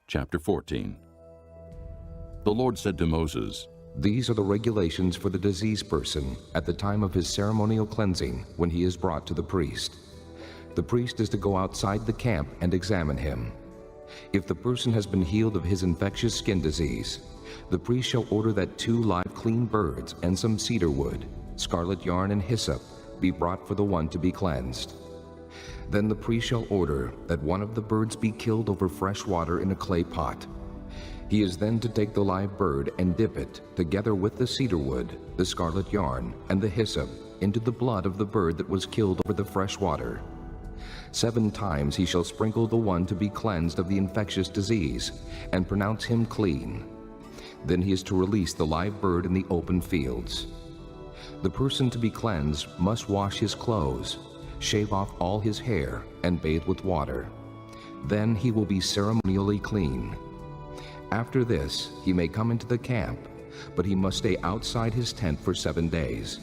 Chapter 14. The Lord said to Moses, These are the regulations for the diseased person at the time of his ceremonial cleansing when he is brought to the priest. The priest is to go outside the camp and examine him. If the person has been healed of his infectious skin disease, the priest shall order that 2 live clean birds and some cedar wood, scarlet yarn and hyssop be brought for the one to be cleansed. Then the priest shall order that one of the birds be killed over fresh water in a clay pot. He is then to take the live bird and dip it, together with the cedar wood, the scarlet yarn, and the hyssop, into the blood of the bird that was killed over the fresh water. 7 times he shall sprinkle the one to be cleansed of the infectious disease, and pronounce him clean. Then he is to release the live bird in the open fields. The person to be cleansed must wash his clothes, shave off all his hair, and bathe with water. Then he will be ceremonially clean. After this, he may come into the camp, but he must stay outside his tent for 7 days.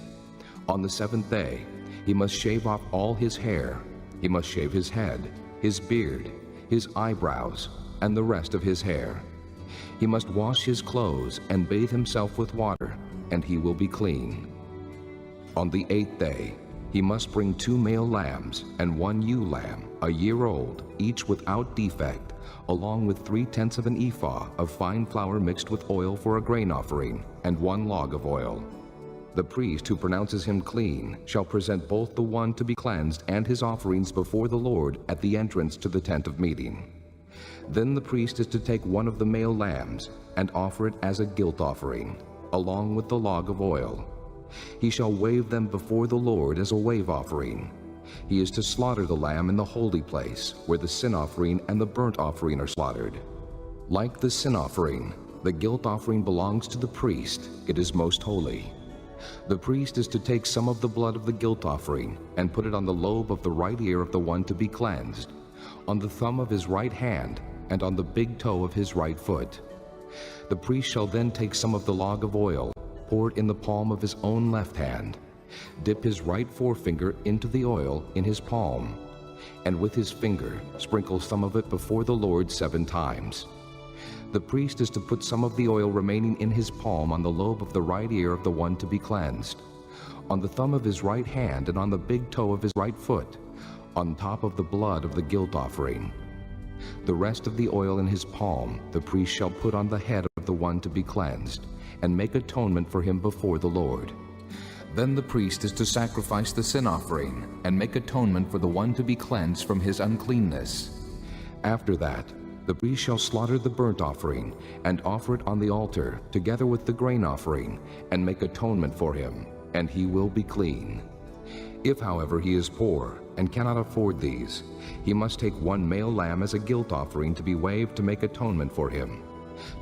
On the 7th day, he must shave off all his hair. He must shave his head, his beard, his eyebrows, and the rest of his hair. He must wash his clothes and bathe himself with water, and he will be clean. On the 8th day, he must bring 2 male lambs and 1 ewe lamb, a year old, each without defect, along with 3/10 of an ephah of fine flour mixed with oil for a grain offering, and 1 log of oil. The priest who pronounces him clean shall present both the one to be cleansed and his offerings before the Lord at the entrance to the tent of meeting. Then the priest is to take one of the male lambs and offer it as a guilt offering, along with the log of oil. He shall wave them before the Lord as a wave offering. He is to slaughter the lamb in the holy place, where the sin offering and the burnt offering are slaughtered. Like the sin offering, the guilt offering belongs to the priest. It is most holy. The priest is to take some of the blood of the guilt offering and put it on the lobe of the right ear of the one to be cleansed, on the thumb of his right hand, and on the big toe of his right foot. The priest shall then take some of the log of oil, pour it in the palm of his own left hand, dip his right forefinger into the oil in his palm, and with his finger sprinkle some of it before the Lord 7 times. The priest is to put some of the oil remaining in his palm on the lobe of the right ear of the one to be cleansed, on the thumb of his right hand, and on the big toe of his right foot, on top of the blood of the guilt offering. The rest of the oil in his palm the priest shall put on the head of the one to be cleansed, and make atonement for him before the Lord. Then the priest is to sacrifice the sin offering, and make atonement for the one to be cleansed from his uncleanness. After that, the priest shall slaughter the burnt offering, and offer it on the altar, together with the grain offering, and make atonement for him, and he will be clean. If, however, he is poor, and cannot afford these, he must take 1 male lamb as a guilt offering to be waved to make atonement for him,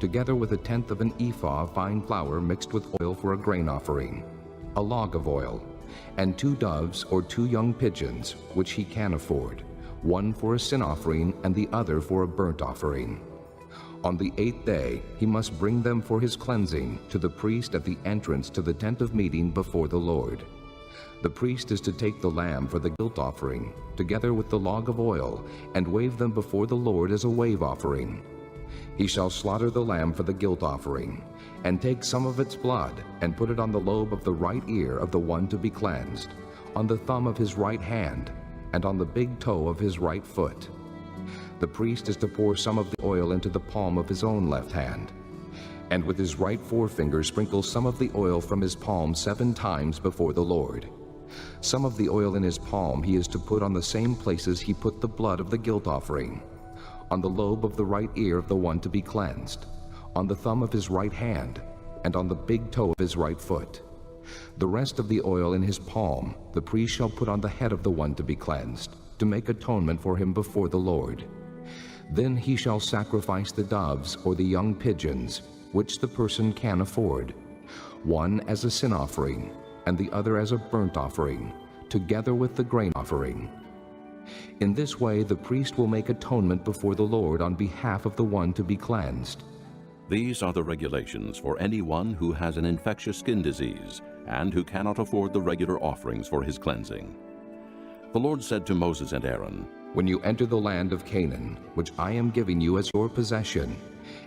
together with 1/10 of an ephah of fine flour mixed with oil for a grain offering, a log of oil, and 2 doves or 2 young pigeons, which he can afford, 1 for a sin offering and the other for a burnt offering. On the 8th day he must bring them for his cleansing to the priest at the entrance to the tent of meeting before the Lord. The priest is to take the lamb for the guilt offering, together with the log of oil, and wave them before the Lord as a wave offering. He shall slaughter the lamb for the guilt offering, and take some of its blood, and put it on the lobe of the right ear of the one to be cleansed, on the thumb of his right hand, and on the big toe of his right foot. The priest is to pour some of the oil into the palm of his own left hand, and with his right forefinger sprinkle some of the oil from his palm 7 times before the Lord. Some of the oil in his palm he is to put on the same places he put the blood of the guilt offering, on the lobe of the right ear of the one to be cleansed, on the thumb of his right hand, and on the big toe of his right foot. The rest of the oil in his palm the priest shall put on the head of the one to be cleansed, to make atonement for him before the Lord. Then he shall sacrifice the doves or the young pigeons, which the person can afford, 1 as a sin offering, and the other as a burnt offering, together with the grain offering. In this way the priest will make atonement before the Lord on behalf of the one to be cleansed. These are the regulations for anyone who has an infectious skin disease and who cannot afford the regular offerings for his cleansing. The Lord said to Moses and Aaron, When you enter the land of Canaan, which I am giving you as your possession,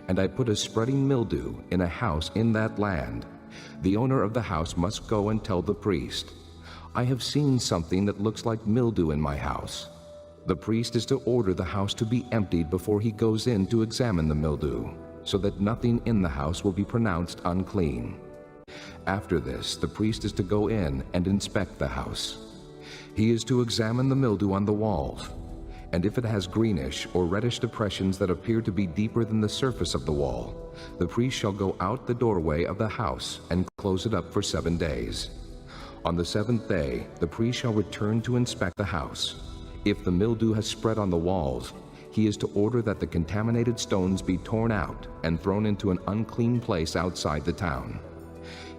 and I put a spreading mildew in a house in that land, the owner of the house must go and tell the priest, I have seen something that looks like mildew in my house. The priest is to order the house to be emptied before he goes in to examine the mildew, so that nothing in the house will be pronounced unclean. After this, the priest is to go in and inspect the house. He is to examine the mildew on the walls, and if it has greenish or reddish depressions that appear to be deeper than the surface of the wall, the priest shall go out the doorway of the house and close it up for 7 days. On the 7th day, the priest shall return to inspect the house. If the mildew has spread on the walls, he is to order that the contaminated stones be torn out and thrown into an unclean place outside the town.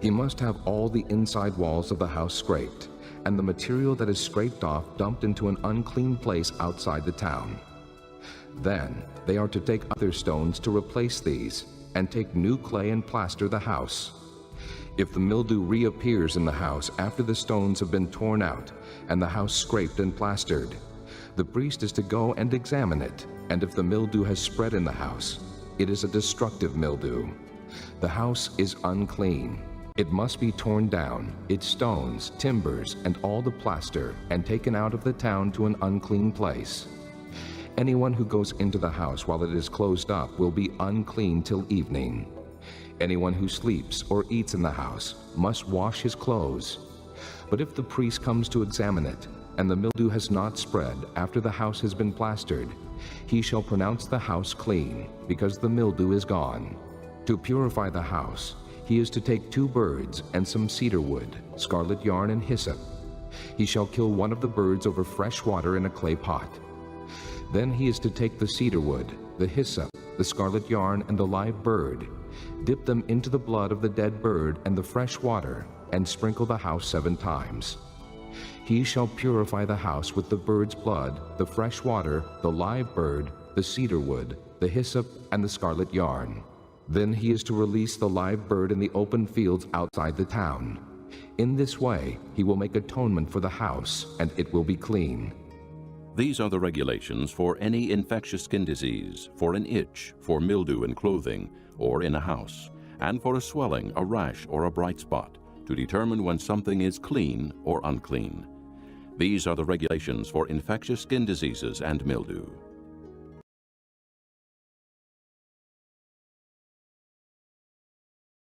He must have all the inside walls of the house scraped, and the material that is scraped off dumped into an unclean place outside the town. Then they are to take other stones to replace these, and take new clay and plaster the house. If the mildew reappears in the house after the stones have been torn out and the house scraped and plastered, the priest is to go and examine it, and if the mildew has spread in the house, it is a destructive mildew. The house is unclean. It must be torn down, its stones, timbers, and all the plaster, and taken out of the town to an unclean place. Anyone who goes into the house while it is closed up will be unclean till evening. Anyone who sleeps or eats in the house must wash his clothes. But if the priest comes to examine it, and the mildew has not spread after the house has been plastered, he shall pronounce the house clean, because the mildew is gone. To purify the house, he is to take 2 birds and some cedar wood, scarlet yarn, and hyssop. He shall kill one of the birds over fresh water in a clay pot. Then he is to take the cedar wood, the hyssop, the scarlet yarn, and the live bird, dip them into the blood of the dead bird and the fresh water, and sprinkle the house 7 times. He shall purify the house with the bird's blood, the fresh water, the live bird, the cedar wood, the hyssop, and the scarlet yarn. Then he is to release the live bird in the open fields outside the town. In this way, he will make atonement for the house, and it will be clean. These are the regulations for any infectious skin disease, for an itch, for mildew in clothing or in a house, and for a swelling, a rash, or a bright spot, to determine when something is clean or unclean. These are the regulations for infectious skin diseases and mildew.